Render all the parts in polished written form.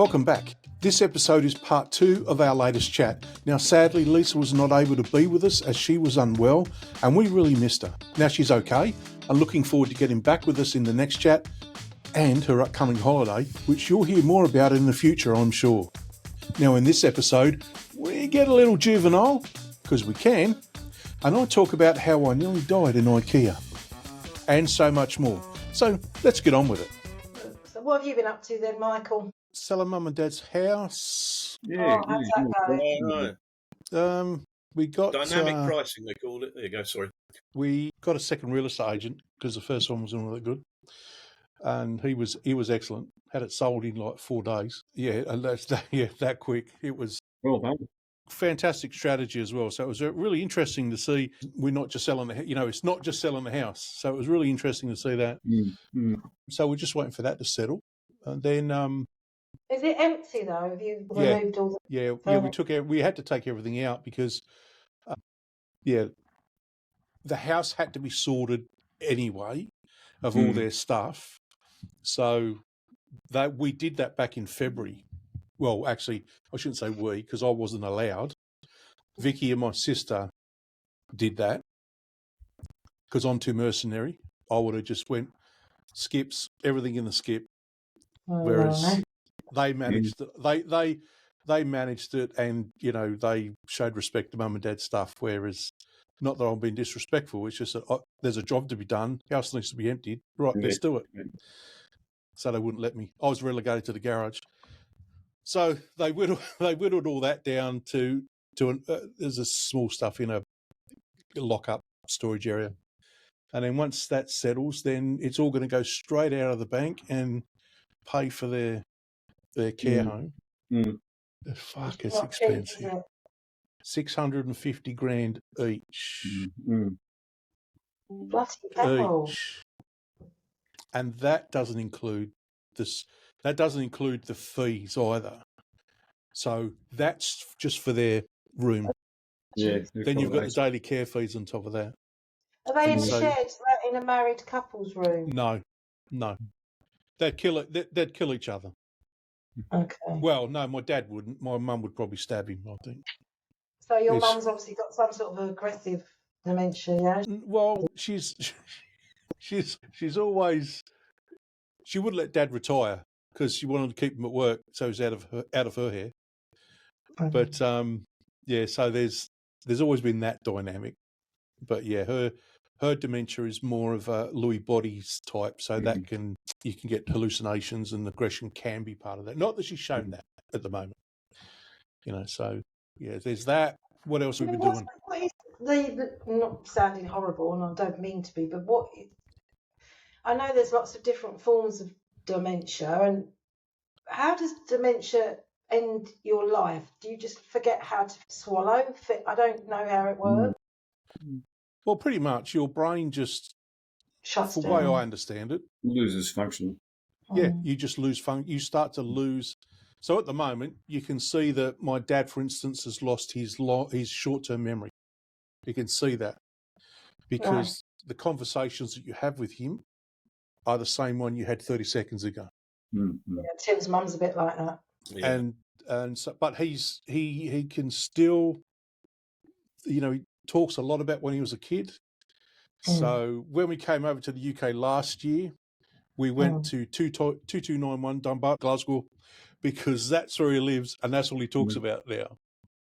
Welcome back. This episode is part 2 of our latest chat. Now, sadly, Lisa was not able to be with us as she was unwell, and we really missed her. Now she's okay, and looking forward to getting back with us in the next chat and her upcoming holiday, which you'll hear more about in the future, I'm sure. Now, in this episode, we get a little juvenile, because we can, and I talk about how I nearly died in IKEA, and so much more. So let's get on with it. So what have you been up to then, Michael? Selling Mum and Dad's house. Yeah, how's that going? We got dynamic pricing, they called it. There you go. Sorry, we got a second real estate agent because the first one wasn't really good, and he was excellent. Had it sold in like 4 days. Yeah, and that quick. It was fantastic strategy as well. So it was really interesting to see. We're not just selling it's not just selling the house. So it was really interesting to see that. So we're just waiting for that to settle, and then. Is it empty though? Have you removed all the? Yeah. We had to take everything out because, the house had to be sorted anyway of all their stuff. So we did that back in February. Well, actually, I shouldn't say we because I wasn't allowed. Vicky and my sister did that because I'm too mercenary. I would have just went skips everything in the skip, whereas. They managed it. They managed it, and they showed respect to Mum and Dad's stuff. Whereas, not that I'm being disrespectful, it's just that there's a job to be done. House needs to be emptied. Right, let's do it. So they wouldn't let me. I was relegated to the garage. So they whittled all that down to there's a small stuff in a lock-up storage area, and then once that settles, then it's all going to go straight out of the bank and pay for their care home. Fuck, it's expensive. 650 grand each. Bloody hell. Each. And that doesn't include this. That doesn't include the fees either. So that's just for their room. Yeah. Then you've got the daily care fees on top of that. Are they in shared in a married couple's room? No. They'd kill it. They'd kill each other. Okay. Well, no, my dad wouldn't. My mum would probably stab him, I think. So your mum's obviously got some sort of aggressive dementia, yeah? Well, she's always. She wouldn't let Dad retire because she wanted to keep him at work, so he's out of her hair. But so there's always been that dynamic. But yeah, her dementia is more of a Lewy bodies type, so that you can get hallucinations, and aggression can be part of that. Not that she's shown that at the moment, So yeah, there's that. What else have we been doing? What is not sounding horrible, and I don't mean to be, but I know there's lots of different forms of dementia, and how does dementia end your life? Do you just forget how to swallow? I don't know how it works. Well, pretty much your brain just shuts down. The way I understand it, loses function. Yeah, you just lose function. You start to lose. So at the moment, you can see that my dad, for instance, has lost his short-term memory. You can see that because the conversations that you have with him are the same one you had 30 seconds ago. Yeah, Tim's mum's a bit like that. Yeah. And so, but he can still, he talks a lot about when he was a kid. So when we came over to the UK last year, we went to 2291 Dunbar, Glasgow, because that's where he lives and that's all he talks about now.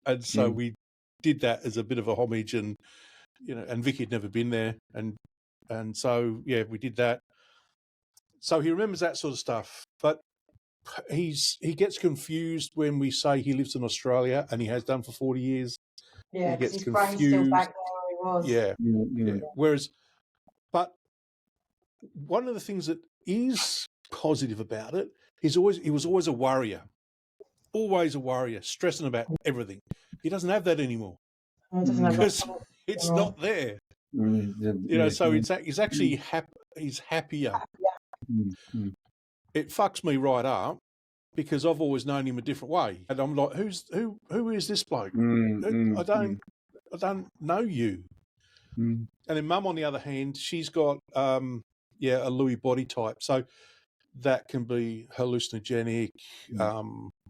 And so we did that as a bit of a homage, and and Vicky had never been there, and so we did that. So he remembers that sort of stuff, but he gets confused when we say he lives in Australia and he has done for 40 years. Yeah, he gets his confused. brain's still back where he was. Yeah. Whereas, but one of the things that is positive about it is he was always a worrier, stressing about everything. He doesn't have that anymore because it's not there. So he's actually he's happier. It fucks me right up because I've always known him a different way, and I'm like, who is this bloke? I don't know you. And then Mum, on the other hand, she's got a Lewy body type. So that can be hallucinogenic,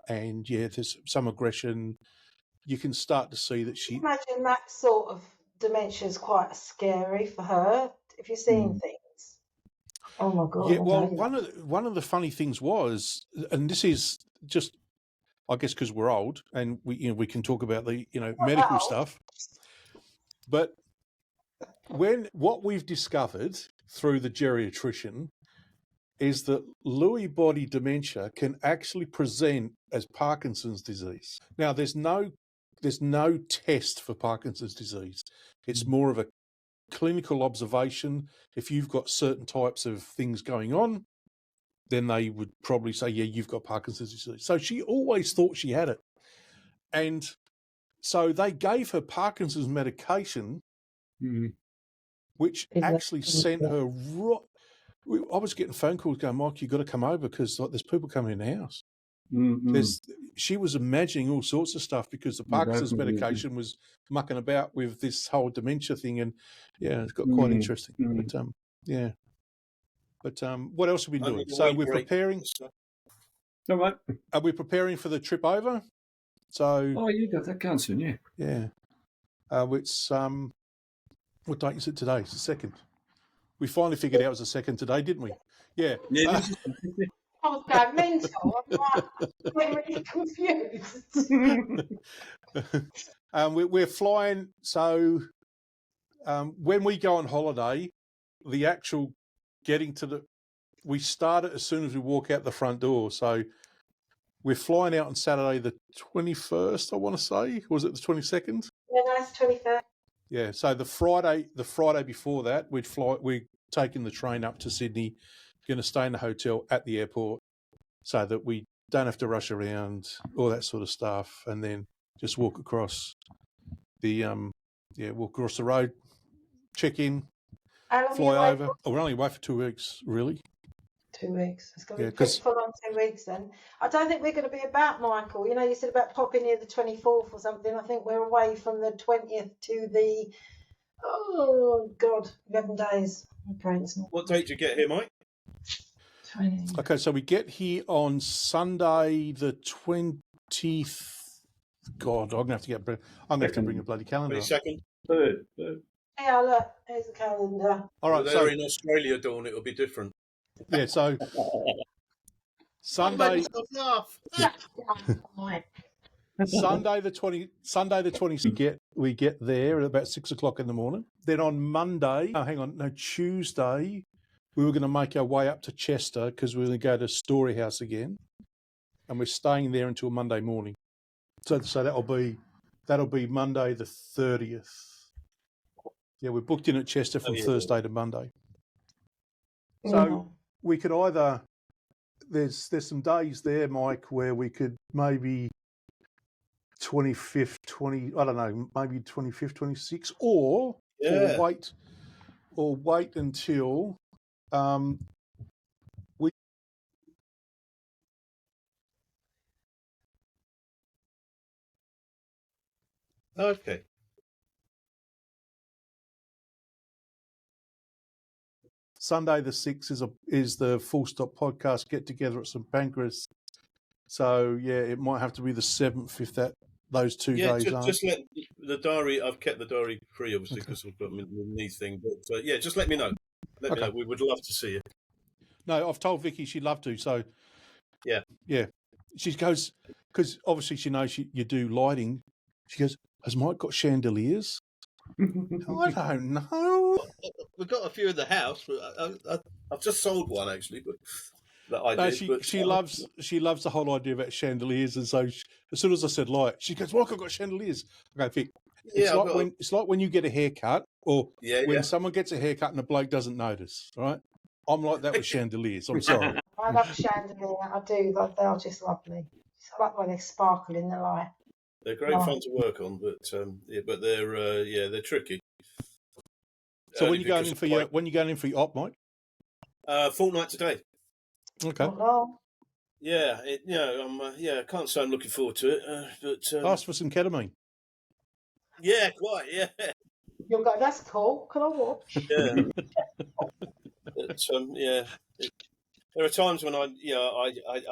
and there's some aggression. You can start to see that she. Imagine that sort of dementia is quite scary for her. If you're seeing things, oh my god! Yeah, well, one of the funny things was, and this is just, I guess, because we're old and we can talk about the medical stuff, but what we've discovered through the geriatrician is that Lewy body dementia can actually present as Parkinson's disease. Now, there's no test for Parkinson's disease. It's more of a clinical observation. If you've got certain types of things going on, then they would probably say, yeah, you've got Parkinson's disease. So she always thought she had it. And so they gave her Parkinson's medication, which actually sent her right. I was getting phone calls going, Mike, you've got to come over because there's people coming in the house. She was imagining all sorts of stuff because the Parkinson's medication was mucking about with this whole dementia thing. And it's got quite interesting. But what else have we been doing? So we're preparing. All right. Are we preparing for the trip over? So you got that going soon, yeah. Yeah. It's what date is it today? It's the 2nd. We finally figured out it was the 2nd today, didn't we? Yeah. I was going mental. I'm like, really confused. We're flying. So when we go on holiday, the actual we start it as soon as we walk out the front door. So we're flying out on Saturday the 21st, I want to say. Or was it the 22nd? Yeah, that's 23rd. Yeah. So the Friday before that, we're taking the train up to Sydney, going to stay in the hotel at the airport so that we don't have to rush around, all that sort of stuff, and then just walk across walk across the road, check in, fly over. Oh, we're only away for 2 weeks, really. 2 weeks. It's going to be pretty full on 2 weeks then. I don't think we're going to be about, Michael. You said about popping here the 24th or something. I think we're away from the 20th to the, 11 days. What date do you get here, Mike? 20. Okay, so we get here on Sunday the 20th. God, I'm going to have to bring a bloody calendar. 22nd. Yeah, look, here's the calendar. All right, so in Australia, Dawn, it'll be different. Yeah, so Sunday. Sunday the 20th. We get there at about 6 o'clock in the morning. Then on Monday, Tuesday, we were going to make our way up to Chester because we were going to go to Story House again, and we're staying there until Monday morning. So that'll be Monday the 30th. Yeah, we're booked in at Chester from Thursday to Monday. So we could either there's some days there, Mike, where we could maybe 25th, maybe 25th, 26th, or wait until we. Okay. Sunday the 6th is the Full Stop podcast get together at St Pancras. So it might have to be the 7th if those 2 days. Just let the diary. I've kept the diary free, obviously, because I've got my knee thing. But just let me know. Let me know. We would love to see you. No, I've told Vicky she'd love to. So yeah. She goes because obviously she knows you do lighting. She goes, has Mike got chandeliers? I don't know. We've got a few in the house. But I've just sold one actually, she loves the whole idea about chandeliers, and so as soon as I said light, she goes, "Well, I've got chandeliers." I go, Vic, it's like when you get a haircut, or when someone gets a haircut and the bloke doesn't notice. Right? I'm like that with chandeliers. I'm sorry. I love chandelier. I do. They're just lovely. I like the way they sparkle in the light. They're great fun to work on, but they're tricky. So when you going in for your op, Mike? Fortnight today. Okay. I can't say I'm looking forward to it, but ask for some ketamine. Yeah, quite. Yeah. You'll go. That's cool. Can I watch? Yeah. There are times when I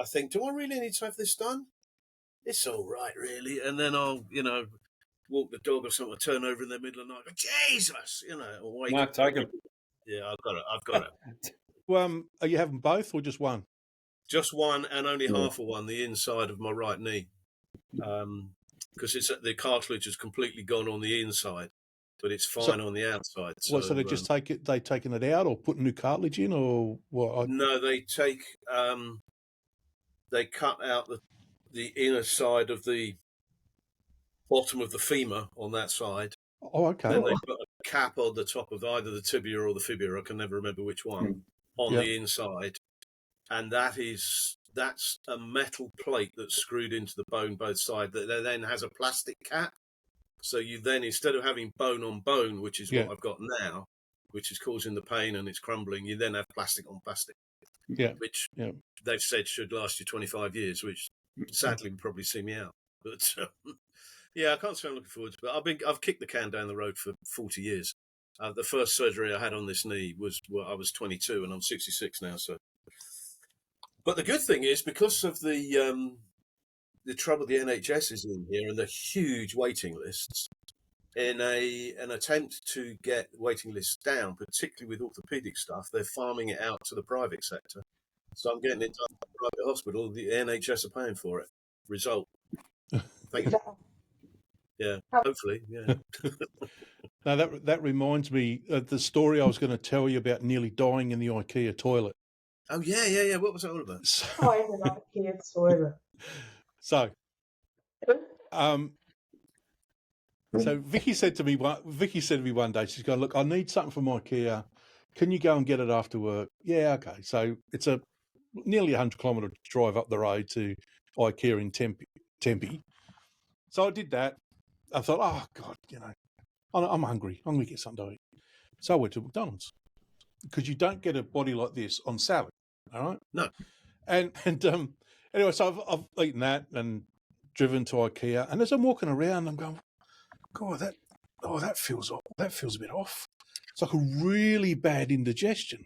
think, do I really need to have this done? It's all right, really. And then I'll, walk the dog or something, turn over in the middle of the night, go, Jesus, or wake No, up. take 'em. Yeah, I've got it. Are you having both or just one? Just one, and only half of one, the inside of my right knee. Because the cartilage has completely gone on the inside, but it's fine on the outside. So they just they taken it out or put new cartilage in, or what? No, they cut out the inner side of the bottom of the femur on that side. Oh, okay. Then they put a cap on the top of either the tibia or the fibula. I can never remember which one on the inside, and that's a metal plate that's screwed into the bone both sides. That then has a plastic cap. So you then, instead of having bone on bone, which is what I've got now, which is causing the pain and it's crumbling, you then have plastic on plastic. Which they've said should last you 25 years, which sadly would probably see me out. But I can't say I'm looking forward to it. I've kicked the can down the road for 40 years. The first surgery I had on this knee was I was 22 and I'm 66 now. So, but the good thing is, because of the trouble the NHS is in here and the huge waiting lists, in an attempt to get waiting lists down, particularly with orthopaedic stuff, they're farming it out to the private sector. So I'm getting it done at the private hospital. The NHS are paying for it. Result. Thank you. Yeah, hopefully, yeah. Now that reminds me of the story I was going to tell you about nearly dying in the IKEA toilet. Oh, yeah. What was that all about? In the IKEA toilet. So Vicky said to me one day, she's going, look, I need something from IKEA. Can you go and get it after work? Yeah, okay. So it's a nearly 100-kilometre drive up the road to IKEA in Tempe. So I did that. I thought, oh God, I'm hungry. I'm going to get something to eat. So I went to McDonald's, because you don't get a body like this on salad, all right? No. And anyway, so I've eaten that and driven to IKEA, and as I'm walking around, I'm going, God, that feels a bit off. It's like a really bad indigestion.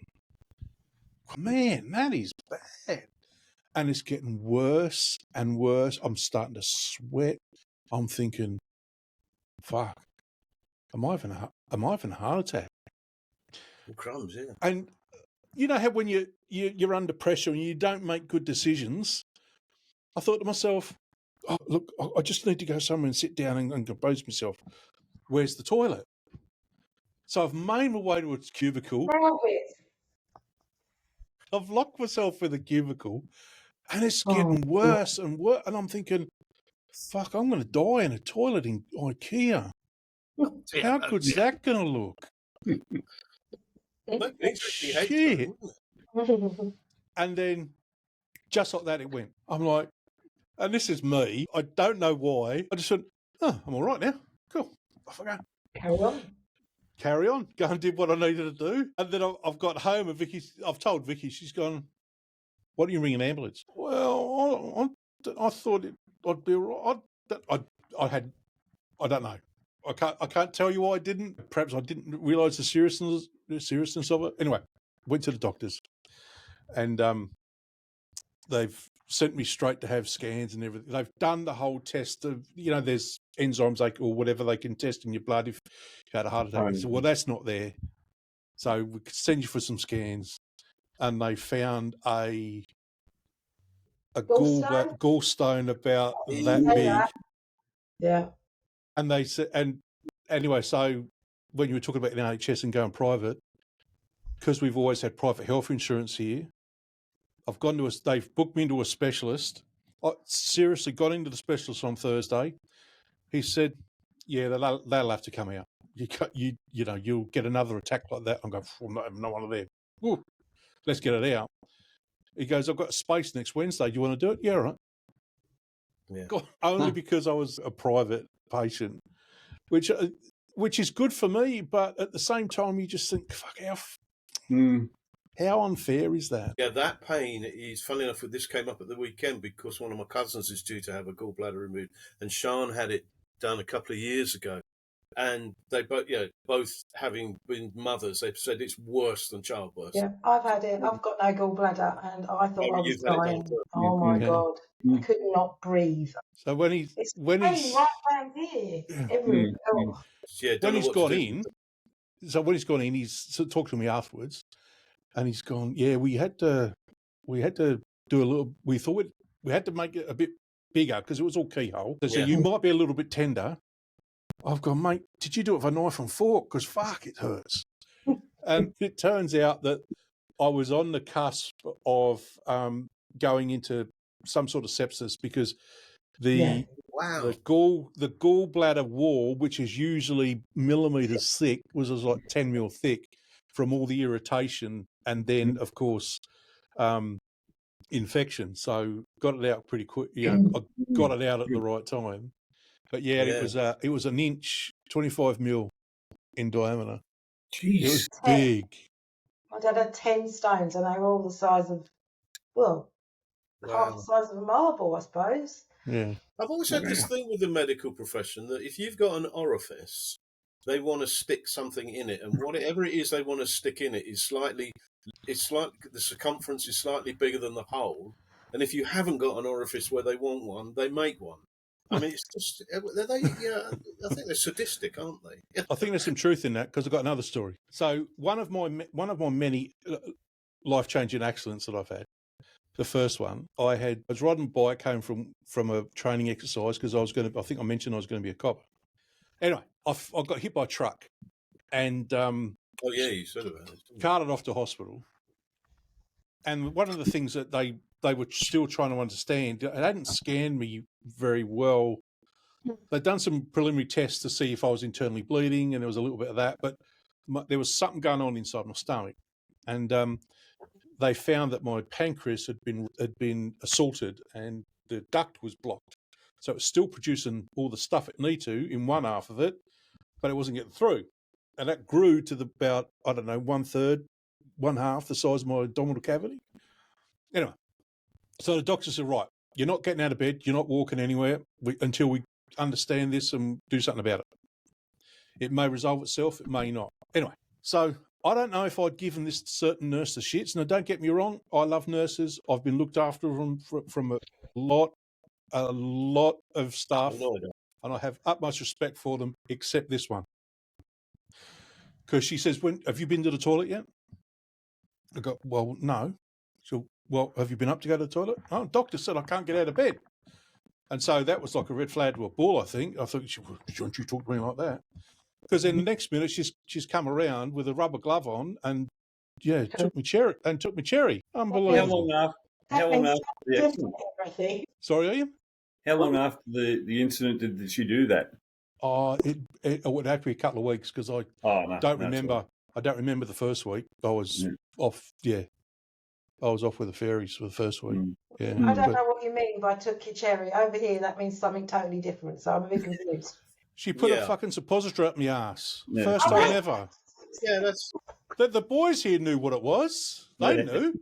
Man, that is bad. And it's getting worse and worse. I'm starting to sweat. I'm thinking, fuck, am I having a heart attack? Well, crumbs, yeah. And you know how when you're under pressure and you don't make good decisions, I thought to myself, oh, look, I just need to go somewhere and sit down and compose myself. Where's the toilet? So I've made my way to a cubicle. I've locked myself in the cubicle, and it's getting worse and worse. And I'm thinking, fuck, I'm going to die in a toilet in IKEA. How good's that going to look? Shit. And then just like that, it went. I'm like, and this is me. I don't know why. I just went, oh, I'm all right now. Cool. Off I go. Carry on. Go and did what I needed to do. And then I've got home and I've told Vicky, she's gone, why don't you ring an ambulance? Well, I thought I'd be all right. I don't know. I can't tell you why I didn't. Perhaps I didn't realise the seriousness of it. Anyway, went to the doctors, and they've sent me straight to have scans and everything. They've done the whole test of, there's enzymes or whatever they can test in your blood if you had a heart attack. So, well, that's not there. So we could send you for some scans, and they found a gallstone about that big. Yeah. And they said, and anyway, so when you were talking about the NHS and going private, because we've always had private health insurance here, they've booked me into a specialist. I seriously got into the specialist on Thursday. He said, yeah, they'll have to come out. You'll get another attack like that. I'm going, I'm not having one of them. Ooh, let's get it out. He goes, I've got space next Wednesday. Do you want to do it? Yeah, all right. Yeah. God, only because I was a private patient, which is good for me, but at the same time, you just think, fuck, how unfair is that? Yeah, that pain is, funny enough, this came up at the weekend because one of my cousins is due to have a gallbladder removed, and Sean had it done a couple of years ago. and they both having been mothers, they've said it's worse than childbirth. Yeah, I've had it. I've got no gallbladder, and I thought I was You've had it done dying. too. Oh my God, I could not breathe. So when It's he's right round here, everywhere. Oh. Yeah, when don't know he's what gone to do. in, so when he's gone in, he's sort of talked to me afterwards, and he's gone, yeah, we had to do a little. We thought we had to make it a bit bigger because it was all keyhole. So you might be a little bit tender. I've gone, mate, did you do it with a knife and fork? Because fuck, it hurts. And it turns out that I was on the cusp of going into some sort of sepsis because the gallbladder wall, which is usually millimeters thick, was like 10 mil thick from all the irritation and then, of course, infection. So got it out pretty quick. I got it out at the right time. But it was an inch, 25 mil in diameter. Jeez. It was big. My dad had 10 stones, and they were all the size of, half the size of a marble, I suppose. Yeah. I've always had this thing with the medical profession that if you've got an orifice, they want to stick something in it, and whatever it is they want to stick in it is the circumference is slightly bigger than the hole. And if you haven't got an orifice where they want one, they make one. I mean, it's just I think they're sadistic, aren't they? I think there's some truth in that because I've got another story. So one of my many life-changing accidents that I've had. The first one, I was riding a bike home from a training exercise because I think I mentioned I was going to be a cop. Anyway, I got hit by a truck and you said about it. Carted off to hospital. And one of the things that they were still trying to understand, it hadn't scanned me very well. They'd done some preliminary tests to see if I was internally bleeding, and there was a little bit of that, but there was something going on inside my stomach. And they found that my pancreas had been assaulted and the duct was blocked. So it was still producing all the stuff it needed to in one half of it, but it wasn't getting through. And that grew to about, I don't know, 1/3, one half the size of my abdominal cavity. Anyway, so the doctor said, right, you're not getting out of bed, you're not walking anywhere until we understand this and do something about it. It may resolve itself, it may not. Anyway, so I don't know if I'd given this certain nurse the shits. Now, don't get me wrong, I love nurses. I've been looked after from a lot of stuff, and I have utmost respect for them, except this one. Because she says, have you been to the toilet yet? I go, well, no. So, well, have you been up to go to the toilet? Oh, doctor said I can't get out of bed. And so that was like a red flag to a bull, I think. I thought, shouldn't you talk to me like that? Because then the next minute she's come around with a rubber glove on and took me cherry. Unbelievable. How long after the accident? Sorry, Ian? How long after the incident did she do that? It would have to be a couple of weeks because I don't remember. Right. I don't remember the first week. I was off. Yeah, I was off with the fairies for the first week. Yeah, I don't know what you mean by took your cherry. Over here, that means something totally different. So I'm a bit confused. She put a fucking suppository up my ass. Yeah. First time ever. Yeah, that's... The boys here knew what it was. They knew.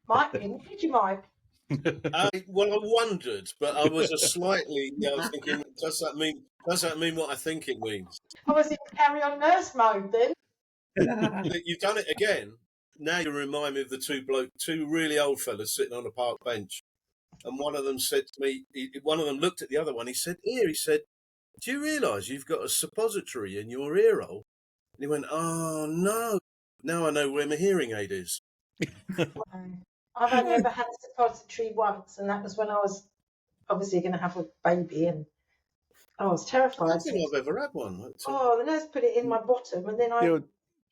Mike didn't. Did you, Mike? I wondered, but I was I was thinking, does that mean what I think it means? I was in carry on nurse mode then. You've done it again. Now you remind me of the two really old fellas sitting on a park bench. And one of them said to me, one of them looked at the other one, he said, do you realise you've got a suppository in your ear hole? And he went, oh, no. Now I know where my hearing aid is. I've only ever had a suppository once, and that was when I was obviously going to have a baby, and I was terrified. I don't think I've ever had one. The nurse put it in my bottom, and then I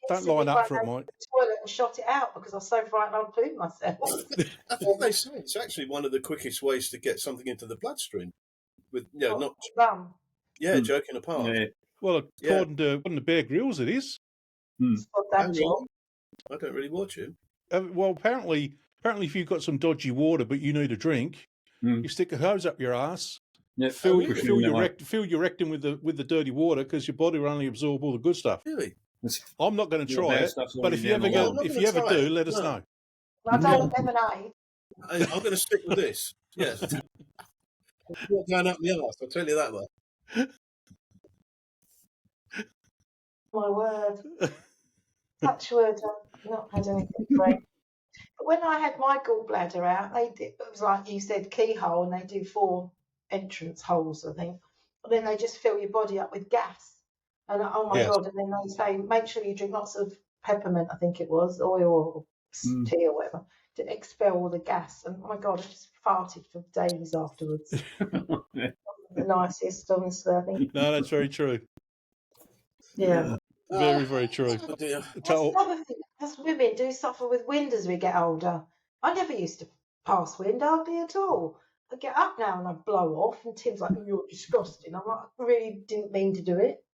don't line up for it, Mike. The toilet and shot it out because I was so frightened I'd poop myself. I think they say it's actually one of the quickest ways to get something into the bloodstream. With not rum. Yeah, joking apart. Yeah. Well, according to Bear Grylls, it is. I don't really watch it. Well, apparently, if you've got some dodgy water but you need a drink, you stick a hose up your ass, fill your rectum with the dirty water because your body will only absorb all the good stuff. Really? I'm not going to try it, but if you ever do, let us know. I don't want lemonade. I'm going to stick with this. Yes. Not going up the arse, I'll tell you that much. My word. Touch wood, I've not had anything great. But when I had my gallbladder out, it was like you said, keyhole, and they do 4 entrance holes, I think. And then they just fill your body up with gas. And oh my God, and then they say, make sure you drink lots of peppermint, I think it was, oil or tea or whatever, to expel all the gas. And oh my God, I just farted for days afterwards. The nicest, honestly, I think. No, that's very true. Yeah. Very, very true. Oh dear. That's another thing. Us women do suffer with wind as we get older. I never used to pass wind hardly at all. I get up now and I blow off, and Tim's like, "You're disgusting." I'm like, "I really didn't mean to do it."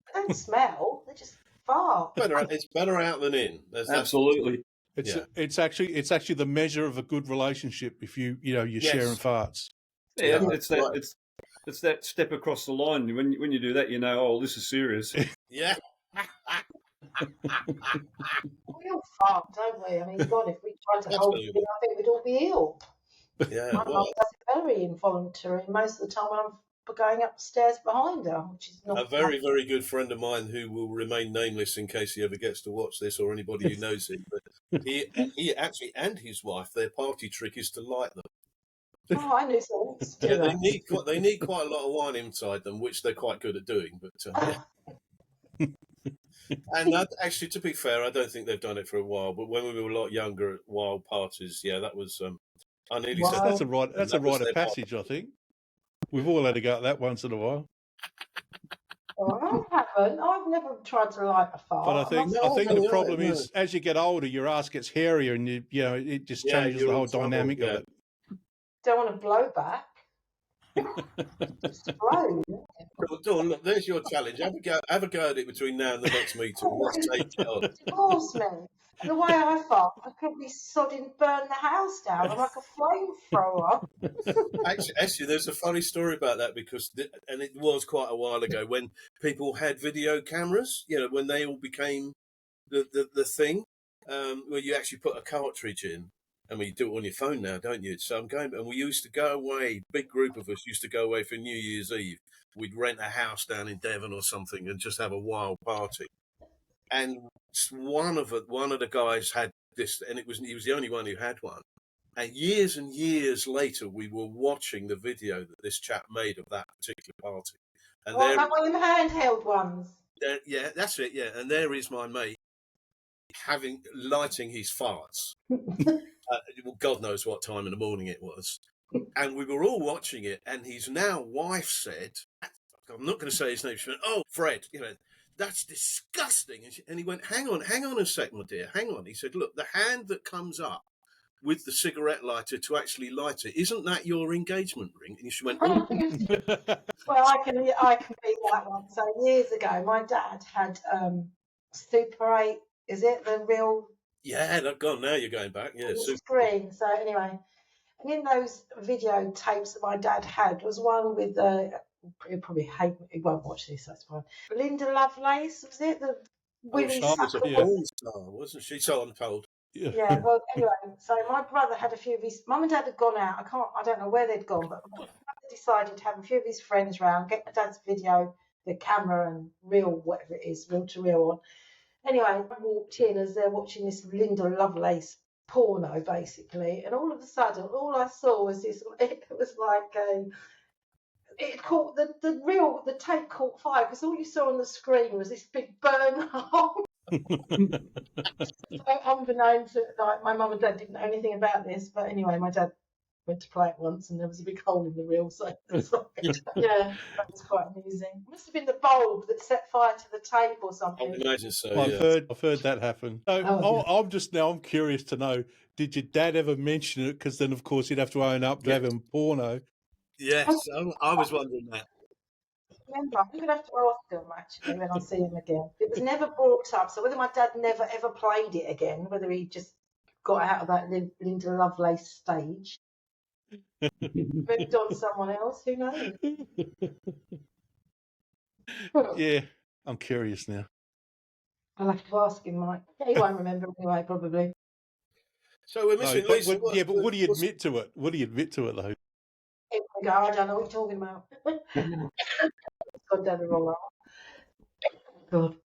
They don't smell; they just fart. It's better out than in. Absolutely. It's actually the measure of a good relationship if you're sharing farts. Yeah, it's that step across the line. When you do that, you know, oh, this is serious. Yeah. We all fart, don't we? I mean, God, if we tried to hold it in, I think we'd all be ill. Yeah. My mum does it very involuntary most of the time when I'm going upstairs behind her, which is not a very, very good friend of mine who will remain nameless in case he ever gets to watch this or anybody who knows him. But he actually and his wife, their party trick is to light them. Oh, I knew someone used to do Yeah, that. they need quite a lot of wine inside them, which they're quite good at doing. But yeah. And actually, to be fair, I don't think they've done it for a while. But when we were a lot younger at wild parties, yeah, that was. I nearly said That's a rite of passage, I think. We've all had to go at that once in a while. Oh, I haven't. I've never tried to light a fart. But I think the problem is, as you get older, your ass gets hairier, and it just changes the whole dynamic of it. Don't want to blow back. Explode. Dawn, look, there's your challenge. Have a go at it between now and the next meeting. Let's take it on. Divorce me. The way I fart, I could be sodding burn the house down. I'm like a flamethrower. Actually, there's a funny story about that and it was quite a while ago when people had video cameras. When they all became the thing, where you actually put a cartridge in. I mean, you do it on your phone now, don't you? So and we used to go away. Big group of us used to go away for New Year's Eve. We'd rent a house down in Devon or something and just have a wild party. And one of the guys had this, and he was the only one who had one. And years later, we were watching the video that this chap made of that particular party. And that one of them handheld ones. Yeah, that's it. Yeah, and there is my mate lighting his farts. God knows what time in the morning it was. And we were all watching it, and his now wife said, I'm not going to say his name, she went, "Oh, Fred, that's disgusting." And he went, hang on a sec, my dear, hang on. He said, "Look, the hand that comes up with the cigarette lighter to actually light it, isn't that your engagement ring?" And she went, "Oh." Well, I can beat that one. So years ago, my dad had Super 8. Is it the real? Yeah, now you're going back. Yeah, screen. So anyway, and in those video tapes that my dad had was one with he'll probably hate me. He won't watch this. That's fine. Linda Lovelace, was it the Willie was a porn star, wasn't she? So I'm told. Yeah. Well, anyway, so my brother had a few of his. Mum and Dad had gone out. I don't know where they'd gone, but my brother decided to have a few of his friends round, get my dad's video, the camera, and reel, whatever it is, reel to reel on. Anyway, I walked in as they're watching this Linda Lovelace porno, basically, and all of a sudden, all I saw was this. It was like it caught the tape caught fire because all you saw on the screen was this big burn hole. So unbeknownst to my mum and dad didn't know anything about this, but anyway, my dad went to play it once and there was a big hole in the reel, so yeah, that was quite amusing. It must have been the bulb that set fire to the tape or something. I imagine so. I've heard that happen. So I'm curious to know, did your dad ever mention it? Because then of course he'd have to own up to having porno. Yes, I was wondering that. Remember, I'm going to have to ask him actually when I see him again. It was never brought up, so whether my dad never ever played it again, whether he just got out of that Linda Lovelace stage, moved on to someone else, who knows? Yeah, I'm curious now. I'll have to ask him, Mike. He won't remember anyway, probably. So we're missing Lisa. But would he admit to it? Would he admit to it though? I don't know what you're talking about. It's gone down the wrong arm. God.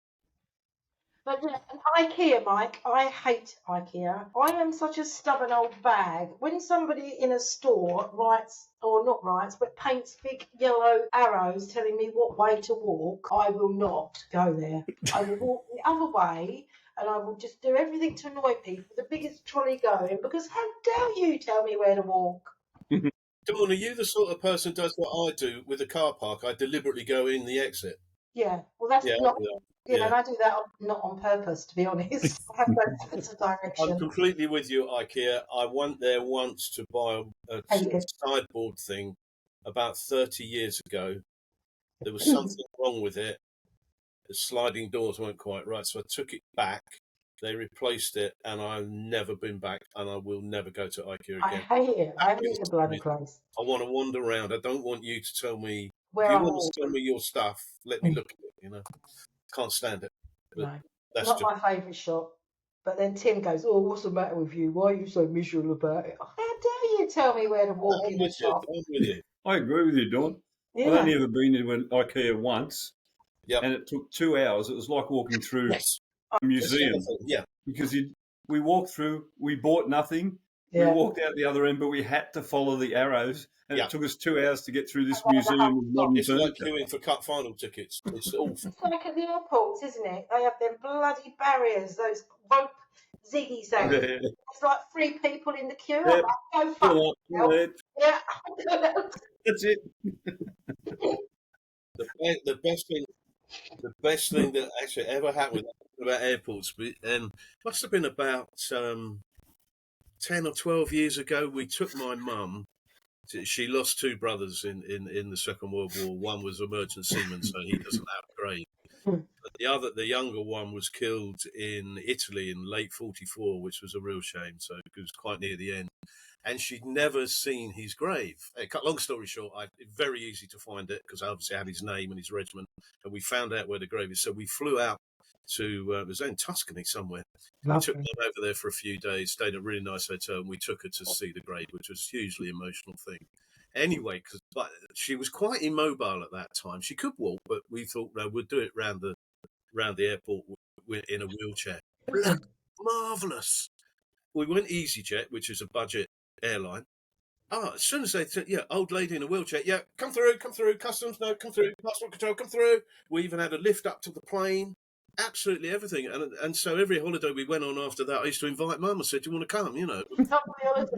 But yeah, and IKEA, Mike, I hate IKEA. I am such a stubborn old bag. When somebody in a store writes, or not writes, but paints big yellow arrows telling me what way to walk, I will not go there. I will walk the other way, and I will just do everything to annoy people, the biggest trolley going, because how dare you tell me where to walk? Dawn, are you the sort of person who does what I do with a car park? I deliberately go in the exit. Yeah, well, that's Yeah, not. Yeah, yeah. and I do that not on purpose, to be honest. I have no sense of I'm direction. completely with you, IKEA. I went there once to buy a Hate it. sideboard thing about 30 years ago. There was something wrong with it. The sliding doors weren't quite right, so I took it back. They replaced it, and I've never been back, and I will never go to IKEA I again. hate it. I hate the bloody place. I want to wander around. I don't want you to tell me. Where If you I want walk. to tell me your stuff, let me look at it. You know, can't stand it. But No, that's not just. my favourite shop. But then Tim goes, "Oh, what's the matter with you? Why are you so miserable about it? How dare you tell me where to walk I'm in the with you. shop?" I'm with you. I agree with you, Dawn. I've Yeah. only ever been to an IKEA once, Yep. and it took 2 hours. It was like walking through Yes. a museum Yeah. because we walked through, we bought nothing, we Yeah. walked out the other end, but we had to follow the arrows, and Yeah. it took us 2 hours to get through this museum of modern It's like furniture. queuing for cup final tickets. It's awful. It's like at the airports, isn't it? They have them bloody barriers, those rope ziggy things. Yeah. It's like 3 people in the queue. Yeah. I'm like, go fuck yourself. Yeah. That's it. The best thing that actually ever happened about airports, must have been about 10 or 12 years ago. We took my mum. She lost 2 brothers in the Second World War. One was a merchant seaman, so he doesn't have a grave. But the younger one, was killed in Italy in late '44, which was a real shame. So it was quite near the end, and she'd never seen his grave. Cut long story short, very easy to find it because I obviously had his name and his regiment, and we found out where the grave is. So we flew out to it was in Tuscany somewhere. We took them over there for a few days, stayed at a really nice hotel, and we took her to see the grave, which was a hugely emotional thing. Anyway, but she was quite immobile at that time. She could walk, but we thought, no, we'll do it round the airport in a wheelchair. Marvellous. We went EasyJet, which is a budget airline. As soon as they said, yeah, old lady in a wheelchair, yeah, come through, customs, no, come through, passport control, come through. We even had a lift up to the plane, absolutely everything. And so every holiday we went on after that, I used to invite Mum. I said, do you want to come,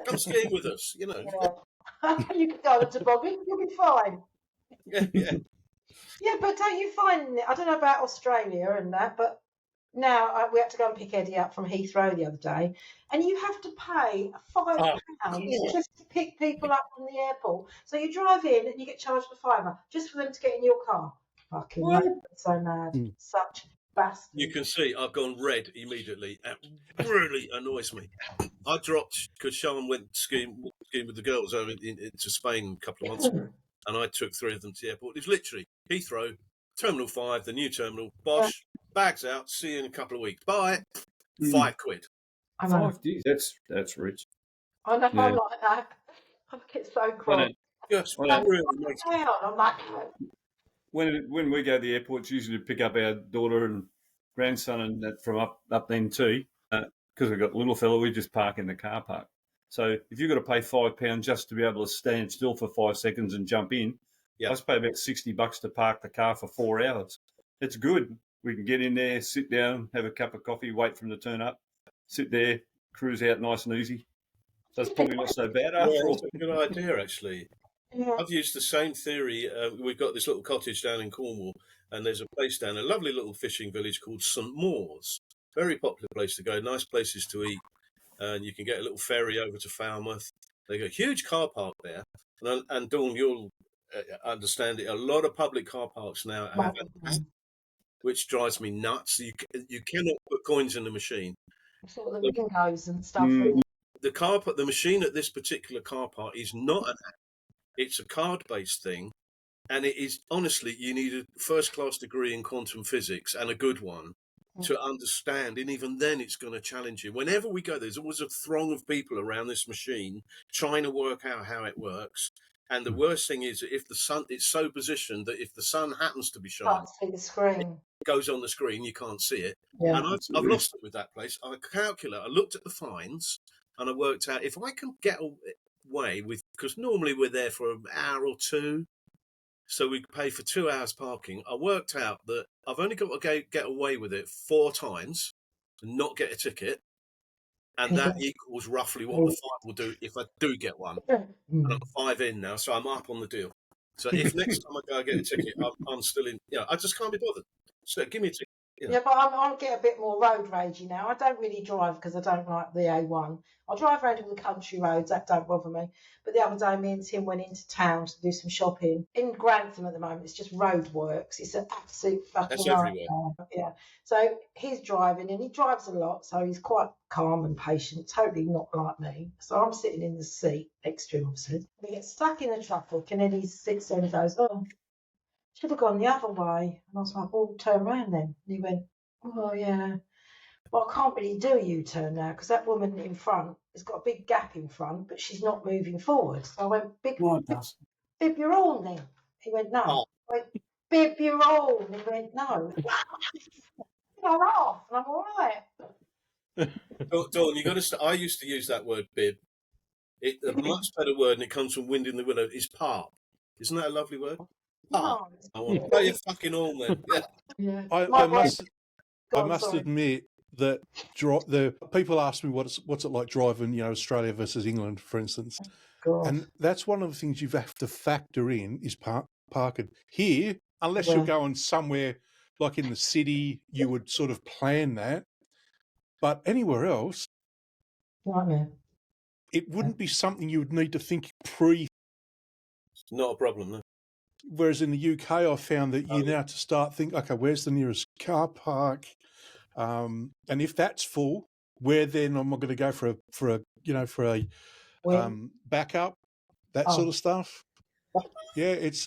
come skiing with us, Yeah. You can go on a toboggan, you'll be fine. Yeah. Yeah, but don't you find, I don't know about Australia and that, but now we had to go and pick Eddie up from Heathrow the other day, and you have to pay £5 just to pick people up from the airport. So you drive in and you get charged a £5 just for them to get in your car. Fucking mate, so mad. Such bastards. You can see I've gone red immediately. It really annoys me. I dropped because Sean went skiing with the girls over into Spain a couple of months ago, and I took 3 of them to the airport. It's literally Heathrow, Terminal 5, the new terminal, bosh, bags out, see you in a couple of weeks. Bye. £5. I know. That's rich. I know, Yeah. I'm like that. I get so cross. Yes, Well, really makes I'm like, when we go to the airport, it's usually to pick up our daughter and grandson and that from up then too. Because we've got the little fella, we just park in the car park. So if you've got to pay £5 just to be able to stand still for 5 seconds and jump in, I just pay about $60 to park the car for 4 hours. It's good. We can get in there, sit down, have a cup of coffee, wait for them to turn up, sit there, cruise out nice and easy. So it's probably not so bad after all. It's a good idea, actually. yeah. I've used the same theory. We've got this little cottage down in Cornwall, and there's a place down, a lovely little fishing village called St Mawes. Very popular place to go, nice places to eat, and you can get a little ferry over to Falmouth. They've got a huge car park there, and Dawn, you'll understand it. A lot of public car parks now have an app, which drives me nuts. You cannot put coins in the machine. Sort of the windows and stuff. The machine at this particular car park is not an app. It's a card-based thing, and it is, honestly, you need a first-class degree in quantum physics and a good one to understand, and even then it's going to challenge you. Whenever we go, there's always a throng of people around this machine trying to work out how it works. And the worst thing is if the sun, it's so positioned that if the sun happens to be shining, Can't see the screen. it goes on the screen, you can't see it. Yeah. And I've lost it with that place. I looked at the fines, and I worked out if I can get away with, because normally we're there for an hour or two, so we pay for 2 hours parking. I worked out that I've only got to get away with it 4 times and not get a ticket. And that equals roughly what the fine will do if I do get one. And I'm 5 in now, so I'm up on the deal. So if next time I go get a ticket, I'm still in. I just can't be bothered. So give me a ticket. Yeah, but I'll get a bit more road ragey now. I don't really drive because I don't like the A1. I'll drive around all the country roads. That don't bother me. But the other day, me and Tim went into town to do some shopping. In Grantham at the moment, it's just road works. It's an absolute fucking That's everywhere. Yeah. So he's driving, and he drives a lot, so he's quite calm and patient, totally not like me. So I'm sitting in the seat next to him, obviously. We get stuck in the traffic, and then he sits there and goes, "Oh, should have gone the other way." And I was like, "Well, turn around then." And he went, "Oh, yeah. Well, I can't really do a U-turn now because that woman in front has got a big gap in front, but she's not moving forward." So I went, "Bib your horn then." He went, "No." Oh. I went, "Bib your horn." He went, "No." I laughed, and I'm all right. Dawn, you got to. I used to use that word bib. It's a much better word, and it comes from wind in the willow. Is parp. Isn't that a lovely word? Parp. I want to play your fucking horn then. Yeah. Yeah. I must admit that the people ask me what's it like driving, Australia versus England, for instance, and that's one of the things you have to factor in is parking here. Unless you're going somewhere like in the city, you would sort of plan that, but anywhere else, it wouldn't be something you would need to think pre. It's not a problem, no. Whereas in the UK, I found that you now have to start thinking, okay, where's the nearest car park? And if that's full, where then am I going to go for a backup, that sort of stuff? Yeah, it's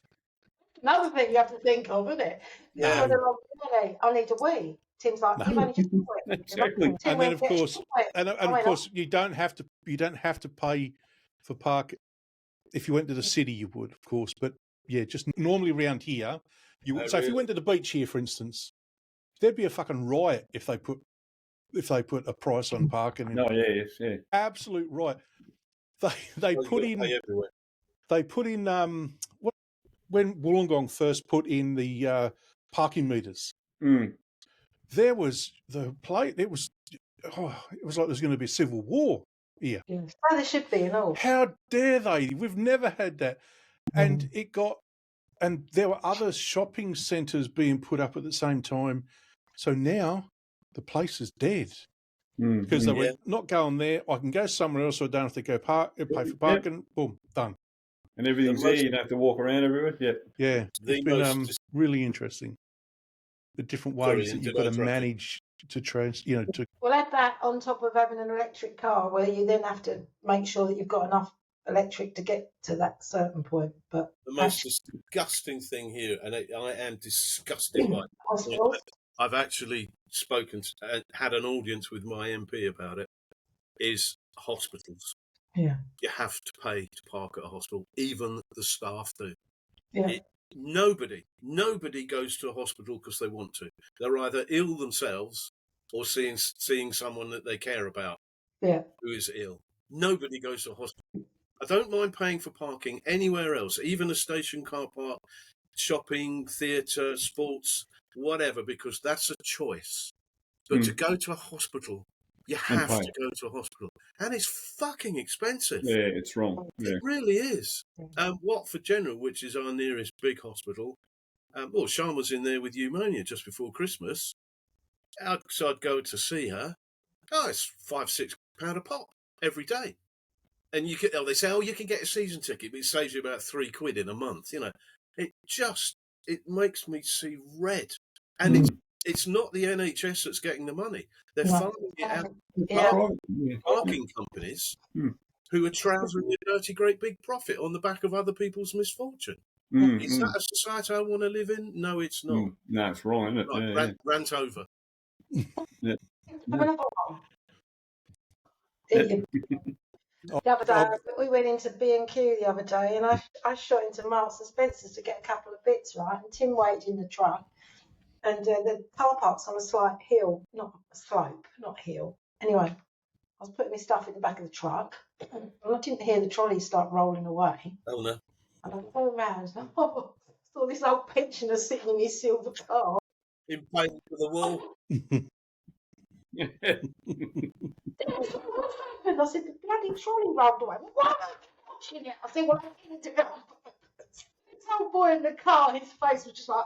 another thing you have to think of, isn't it? Yeah. I need a wee. Tim's like, "You've only just Exactly. And then of course, you don't have to pay for park. If you went to the city, you would, of course, but yeah, just normally around here, if you went to the beach here, for instance, there'd be a fucking riot if they put a price on parking. No, yeah. Absolute right. They put in when Wollongong first put in the parking meters. There was it was like there's going to be a civil war here. Yeah. So there should be and all. How dare they? We've never had that. And and there were other shopping centres being put up at the same time. So now the place is dead because they were not going there. I can go somewhere else, so I don't have to go pay for parking. Boom, done. And everything's there. You don't have to walk around everywhere. Yeah. It's been really interesting. The different ways that you've got to manage to to. Well, add that on top of having an electric car, where you then have to make sure that you've got enough electric to get to that certain point. But the most disgusting thing here, and I am disgusted by it. I've actually had an audience with my MP about it, is hospitals. Yeah. You have to pay to park at a hospital. Even the staff do. Yeah. Nobody goes to a hospital because they want to. They're either ill themselves or seeing someone that they care about who is ill. Nobody goes to a hospital. I don't mind paying for parking anywhere else, even a station car park, shopping, theatre, sports, whatever, because that's a choice. But to go to a hospital, you have to go to a hospital. And it's fucking expensive. Yeah, it's wrong. Yeah. It really is. Watford General, which is our nearest big hospital, Sean was in there with pneumonia just before Christmas. So I'd go to see her. Oh, it's £5-6 a pop every day. And they say, you can get a season ticket, but it saves you about £3 in a month. It makes me see red. And it's not the NHS that's getting the money. They're funding it out parking companies who are trousering a dirty, great big profit on the back of other people's misfortune. Is that a society I want to live in? No, it's not. No, it's wrong, isn't it? Right, rant over. Yeah. The other day, we went into B&Q the other day, and I shot into Marks and Spencer's to get a couple of bits, right? And Tim waited in the truck, and the car park's on a slight hill, not a slope, not hill. Anyway, I was putting my stuff in the back of the truck, and I didn't hear the trolley start rolling away. Oh no! And I go around, and I saw this old pensioner sitting in his silver car. In pain to the wall. And I said, the bloody trolley rolled away. What? Watching it. I said, well, I'm going to do it. This old boy in the car, his face was just like,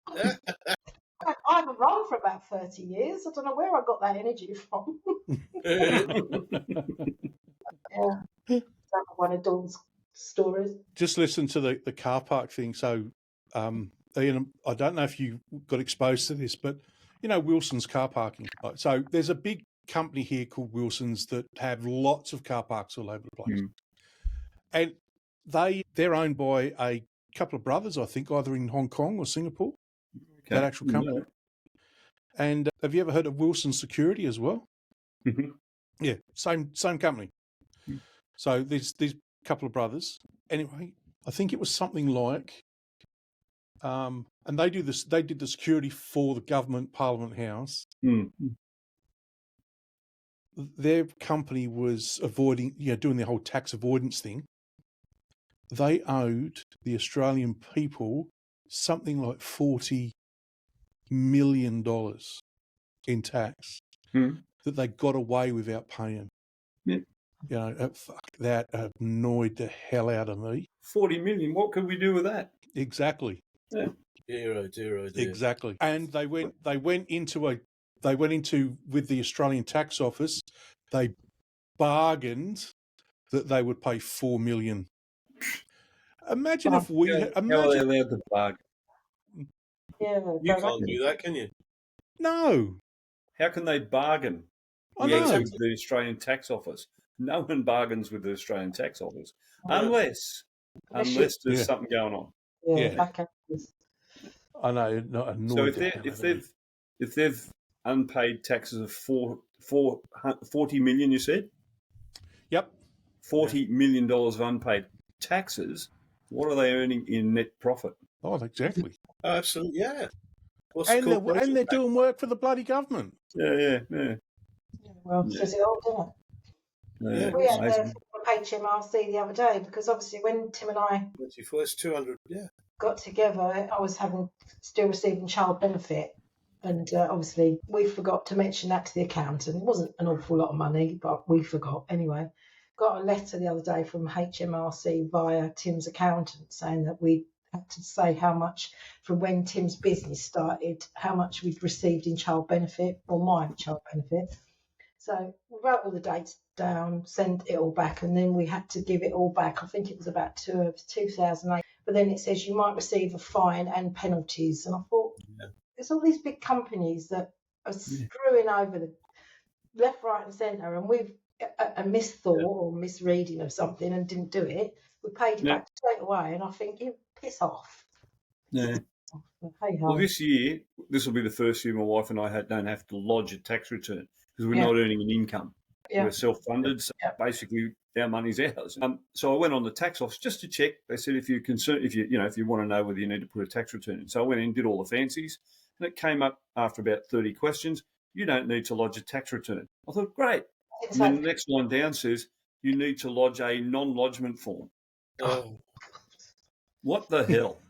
I haven't run for about 30 years. I don't know where I got that energy from. Yeah. That's one of Dawn's stories. Just listen to the car park thing. So, Ian, I don't know if you got exposed to this, but you know Wilson's car parking. So there's a big company here called Wilson's that have lots of car parks all over the place, and they're owned by a couple of brothers, I think, either in Hong Kong or Singapore. Okay. That actual company. No. And have you ever heard of Wilson Security as well? Mm-hmm. Yeah, same company. Mm-hmm. So there's these couple of brothers. Anyway, I think it was something like, and they do this. They did the security for the government Parliament House. Mm-hmm. Their company was avoiding, doing the whole tax avoidance thing. They owed the Australian people something like $40 million in tax that they got away without paying. Yeah. You know, that annoyed the hell out of me. 40 million. What could we do with that? Exactly. Yeah. Dear, oh dear, oh dear. Exactly. And they went into with the Australian Tax Office. They bargained that they would pay $4 million. Imagine if we how are they allowed to bargain? Yeah, you can't do that, can you? No. How can they bargain with the Australian Tax Office? No one bargains with the Australian Tax Office unless there's something going on. Yeah. I know. Not annoyed. So if they've unpaid taxes of 40 million, you said? Yep. $40 million of unpaid taxes. What are they earning in net profit? Oh, exactly. Absolutely, yeah. And they're doing work for the bloody government. Yeah. Well, does it all, doesn't it? Yeah. We had HMRC the other day because obviously when Tim and I first 200, got together, I was still receiving child benefit, and obviously we forgot to mention that to the accountant. It wasn't an awful lot of money, but we forgot anyway. Got a letter the other day from HMRC via Tim's accountant saying that we had to say how much from when Tim's business started, how much we'd received in child benefit or my child benefit. So we wrote all the dates down, sent it all back, and then we had to give it all back. I think it was about 2008. But then it says you might receive a fine and penalties. And I thought, there's all these big companies that are screwing over the left, right, and centre, and we've a misthought or misreading of something and didn't do it. We paid it back straight away, and I think you piss off. Yeah. Hey, well, this year, this will be the first year my wife and I don't have to lodge a tax return because we're not earning an income. Yeah. We're self-funded, so basically our money's ours. So I went on the tax office just to check. They said if you want to know whether you need to put a tax return in. So I went in, did all the fancies, and it came up after about 30 questions. You don't need to lodge a tax return. I thought, great. And then the next line down says you need to lodge a non-lodgement form. Oh, what the hell?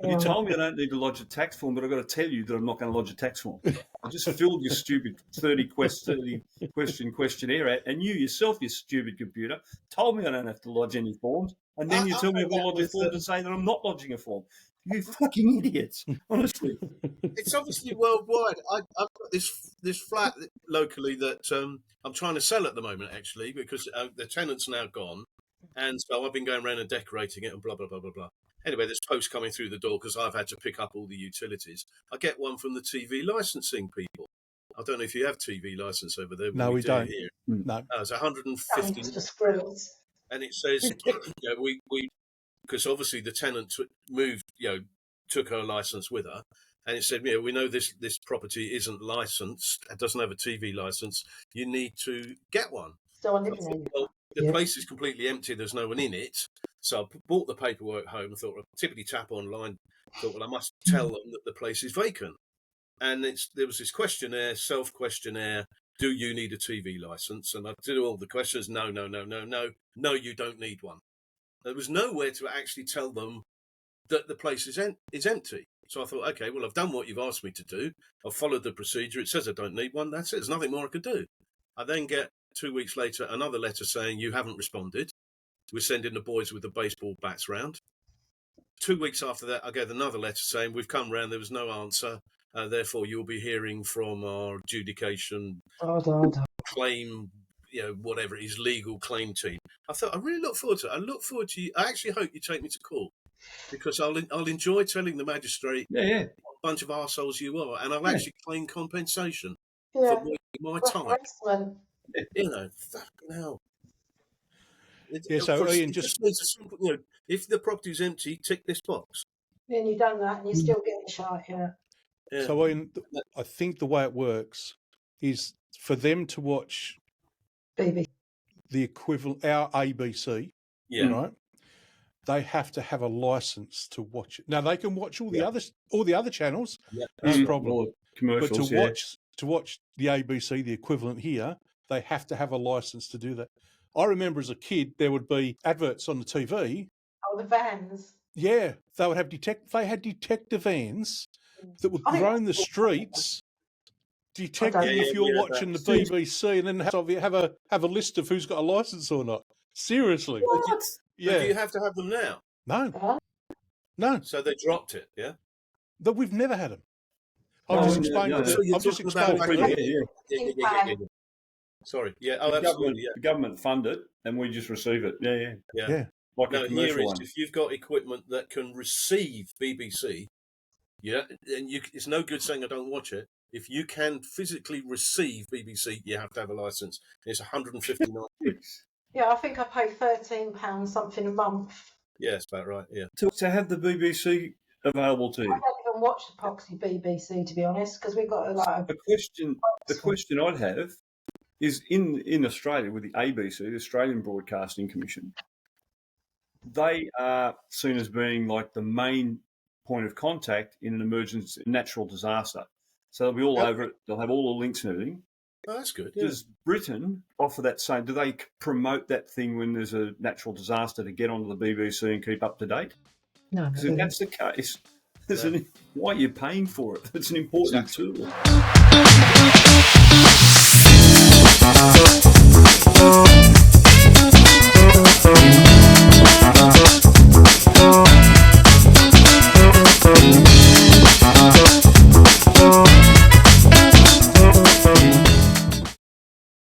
You told me I don't need to lodge a tax form, but I've got to tell you that I'm not going to lodge a tax form. I just filled your stupid 30 question questionnaire out, and you yourself, you stupid computer, told me I don't have to lodge any forms, and then you tell me I've got to lodge a form to say that I'm not lodging a form. You fucking idiots, honestly. It's obviously worldwide. I've got this flat locally that I'm trying to sell at the moment, actually, because the tenant's now gone, and so I've been going around and decorating it and blah, blah, blah, blah, blah. Anyway, there's posts coming through the door because I've had to pick up all the utilities. I get one from the TV licensing people. I don't know if you have TV license over there. No, we don't. Here. No. It's 150. And it says, we because obviously the tenant moved, took her license with her. And it said, we know this property isn't licensed. It doesn't have a TV license. You need to get one. So I live in The place is completely empty. There's no one in it. So I bought the paperwork home and thought, tippity tap online. Thought, well, I must tell them that the place is vacant. And there was this questionnaire, self-questionnaire. Do you need a TV license? And I did all the questions. No, no, no, no, no. No, you don't need one. There was nowhere to actually tell them that the place is empty. So I thought, okay, well, I've done what you've asked me to do. I've followed the procedure. It says I don't need one. That's it. There's nothing more I could do. I then get 2 weeks later another letter saying you haven't responded. We're sending the boys with the baseball bats round. 2 weeks after that, I get another letter saying we've come round. There was no answer. Therefore, you'll be hearing from our adjudication claim, whatever it is, legal claim team. I thought, I really look forward to it. I look forward to you. I actually hope you take me to court because I'll enjoy telling the magistrate what a bunch of arseholes you are, and I'll actually claim compensation for my time. Fucking hell. So Ian, just needs a simple, if the property's empty, tick this box. And you've done that, and you're still getting shot. Yeah. So Ian, I think the way it works is for them to watch BBC. the equivalent, our ABC, right? They have to have a license to watch it. Now they can watch all the other channels. No problem. But to watch the ABC, the equivalent here, they have to have a license to do that. I remember as a kid there would be adverts on the TV. Oh, the vans. Yeah, they had detector vans that would roam the streets, detecting if you're watching the BBC, and then have a list of who's got a license or not. Seriously. What? Do you have to have them now? No. So they dropped it, yeah? But we've never had them. I'm just explaining. Sorry. Yeah. Oh, absolutely. The government fund it, and we just receive it. Yeah. Like a commercial one. If you've got equipment that can receive BBC, and it's no good saying I don't watch it. If you can physically receive BBC, you have to have a license. It's 159. Yeah, I think I pay £13 something a month. Yeah, that's about right. Yeah. To have the BBC available to you. I don't even watch the proxy BBC, to be honest, because we've got The question I'd have is in Australia with the ABC, the Australian Broadcasting Commission, they are seen as being like the main point of contact in an emergency, natural disaster. So they'll be all over it. They'll have all the links and everything. Oh, that's good. Yeah. Does Britain offer that same? Do they promote that thing when there's a natural disaster to get onto the BBC and keep up to date? No. Because if that's the case, why are you paying for it? It's an important tool.